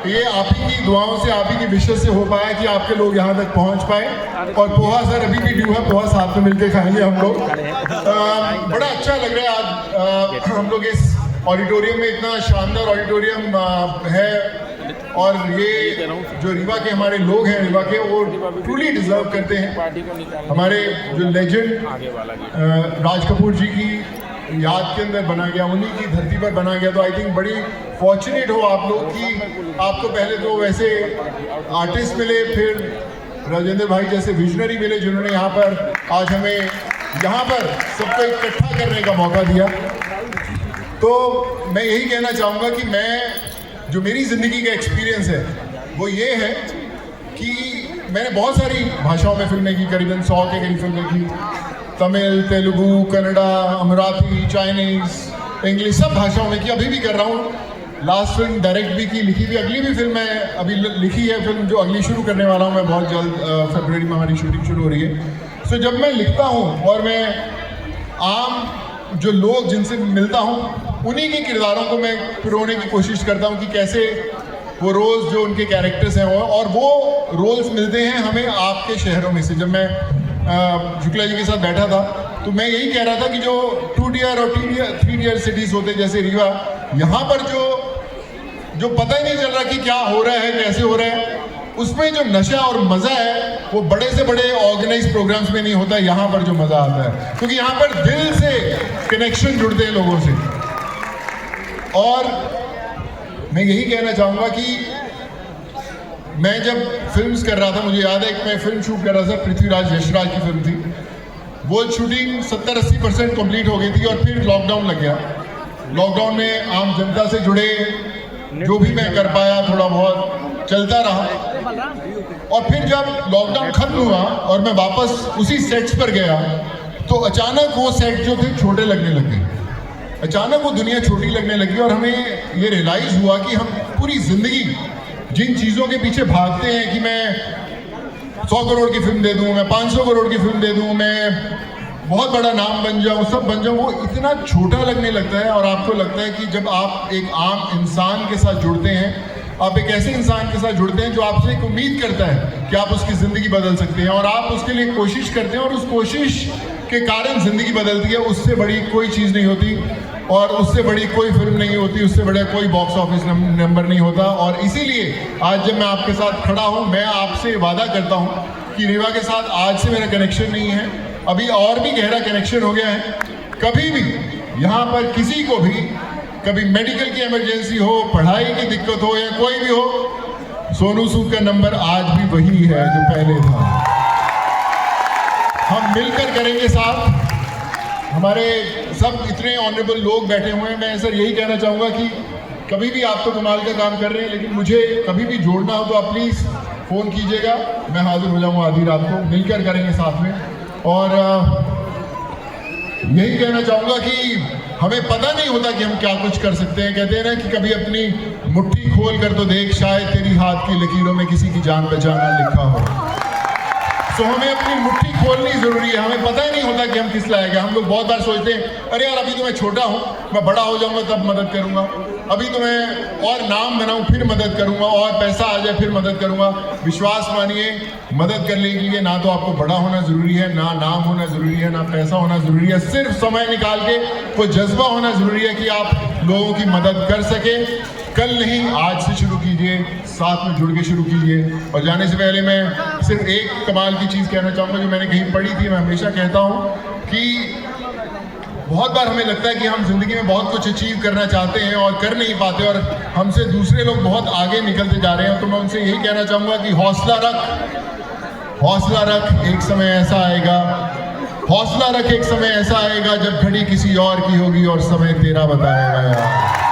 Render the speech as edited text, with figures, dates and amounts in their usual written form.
ये आप ही की दुआओं से, आप ही की विशेष से हो पाया कि आपके लोग यहाँ तक पहुँच पाए। और पोहा सर अभी भी ड्यू है, पोहा साथ में मिलके खाएंगे हम लोग। बड़ा अच्छा लग रहा है आज हम लोग इस ऑडिटोरियम में, इतना शानदार ऑडिटोरियम है। और ये जो रीवा के हमारे लोग हैं, रीवा के, वो ट्रूली डिजर्व करते हैं। हमारे जो लेजेंड राज कपूर जी की याद के अंदर बना गया, उन्हीं की धरती पर बना गया। तो आई थिंक बड़ी फॉर्चुनेट हो आप लोग कि आपको पहले तो वैसे आर्टिस्ट मिले, फिर राजेंद्र भाई जैसे विजनरी मिले, जिन्होंने यहाँ पर आज हमें यहाँ पर सबको इकट्ठा करने का मौका दिया। तो मैं यही कहना चाहूँगा कि जो मेरी ज़िंदगी का एक्सपीरियंस है वो ये है कि मैंने बहुत सारी भाषाओं में फिल्में की, करीबन 100 के करीब फिल्में की। तमिल, तेलुगु, कन्नड़ा, अमराठी, चाइनीज़, इंग्लिश, सब भाषाओं में की, अभी भी कर रहा हूँ। लास्ट फिल्म डायरेक्ट भी की, लिखी भी, अगली भी फिल्म है अभी लिखी है, फिल्म जो अगली शुरू करने वाला हूँ मैं बहुत जल्द। फरवरी में हमारी शूटिंग शुरू हो रही है। सो जब मैं लिखता हूँ और मैं आम जो लोग जिनसे मिलता हूँ, उन्हीं के किरदारों को मैं पिरोने की कोशिश करता हूँ कि कैसे वो रोज़ जो उनके कैरेक्टर्स हैं और वो रोल्स मिलते हैं हमें आपके शहरों में से। जब मैं शुक्ला जी के साथ बैठा था तो मैं यही कह रहा था कि जो 2 टियर और 3 टियर सिटीज़ होते जैसे रीवा, यहाँ पर जो पता ही नहीं चल रहा कि क्या हो रहा है, कैसे हो रहा है, उसमें जो नशा और मज़ा है वो बड़े से बड़े ऑर्गेनाइज प्रोग्राम्स में नहीं होता। यहाँ पर जो मज़ा आता है, क्योंकि यहाँ पर दिल से कनेक्शन जुड़ते हैं लोगों से। और मैं यही कहना चाहूँगा कि मैं जब फिल्म्स कर रहा था, मुझे याद है कि मैं फिल्म शूट कर रहा था, पृथ्वीराज यशराज की फिल्म थी। वो शूटिंग 70-80% कंप्लीट हो गई थी और फिर लॉकडाउन लग गया। लॉकडाउन में आम जनता से जुड़े जो भी मैं कर पाया थोड़ा बहुत चलता रहा। और फिर जब लॉकडाउन खत्म हुआ और मैं वापस उसी सेट्स पर गया तो अचानक वो सेट जो थे छोटे लगने लगे, अचानक वो दुनिया छोटी लगने लगी। और हमें ये रियलाइज़ हुआ कि हम पूरी ज़िंदगी जिन चीज़ों के पीछे भागते हैं कि मैं 100 करोड़ की फिल्म दे दूँ, मैं 500 करोड़ की फिल्म दे दूँ, मैं बहुत बड़ा नाम बन जाऊँ, सब बन जाऊँ, वो इतना छोटा लगने लगता है। और आपको लगता है कि जब आप एक आम इंसान के साथ जुड़ते हैं, आप एक ऐसे इंसान के साथ जुड़ते हैं जो आपसे एक उम्मीद करता है कि आप उसकी ज़िंदगी बदल सकते हैं और आप उसके लिए कोशिश करते हैं और उस कोशिश के कारण ज़िंदगी बदलती है। उससे बड़ी कोई चीज़ नहीं होती और उससे बड़ी कोई फिल्म नहीं होती, उससे बड़ा कोई बॉक्स ऑफिस नंबर नहीं होता। और इसीलिए आज जब मैं आपके साथ खड़ा हूँ, मैं आपसे वादा करता हूँ कि रीवा के साथ आज से मेरा कनेक्शन नहीं है, अभी और भी गहरा कनेक्शन हो गया है। कभी भी यहाँ पर किसी को भी कभी मेडिकल की इमरजेंसी हो, पढ़ाई की दिक्कत हो या कोई भी हो, सोनू सूद का नंबर आज भी वही है जो पहले था। हम मिलकर करेंगे साथ। हमारे सब इतने ऑनरेबल लोग बैठे हुए हैं। मैं सर यही कहना चाहूँगा कि कभी भी आप तो कमाल का काम कर रहे हैं, लेकिन मुझे कभी भी जोड़ना हो तो आप प्लीज़ फ़ोन कीजिएगा, मैं हाजिर हो जाऊँगा आधी रात को, मिलकर करेंगे साथ में। और यही कहना चाहूँगा कि हमें पता नहीं होता कि हम क्या कुछ कर सकते हैं। कहते हैं ना कि कभी अपनी मुट्ठी खोल कर तो देख, शायद तेरी हाथ की लकीरों में किसी की जान बचाना लिखा हो। तो हमें अपनी मुट्ठी खोलनी ज़रूरी है। हमें पता ही नहीं होता कि हम किस लायक हैं। हम लोग बहुत बार सोचते हैं, अरे यार अभी तो मैं छोटा हूँ, मैं बड़ा हो जाऊँगा तब मदद करूँगा, अभी तो मैं और नाम बनाऊँ फिर मदद करूँगा, और पैसा आ जाए फिर मदद करूँगा। विश्वास मानिए, मदद करने के लिए ना तो आपको बड़ा होना ज़रूरी है, ना नाम होना ज़रूरी है, ना पैसा होना ज़रूरी है। सिर्फ समय निकाल के वो जज्बा होना ज़रूरी है कि आप लोगों की मदद कर सकें। कल नहीं, आज से शुरू कीजिए, साथ में जुड़ के शुरू कीजिए। और जाने से पहले मैं सिर्फ एक कमाल की चीज़ कहना चाहूँगा जो मैंने कहीं पढ़ी थी। मैं हमेशा कहता हूँ कि बहुत बार हमें लगता है कि हम जिंदगी में बहुत कुछ अचीव करना चाहते हैं और कर नहीं पाते, और हमसे दूसरे लोग बहुत आगे निकलते जा रहे हैं। तो मैं उनसे यही कहना चाहूँगा कि हौसला रख, एक समय ऐसा आएगा, हौसला रख, एक समय ऐसा आएगा जब घड़ी किसी और की होगी और समय तेरा बताएगा यार।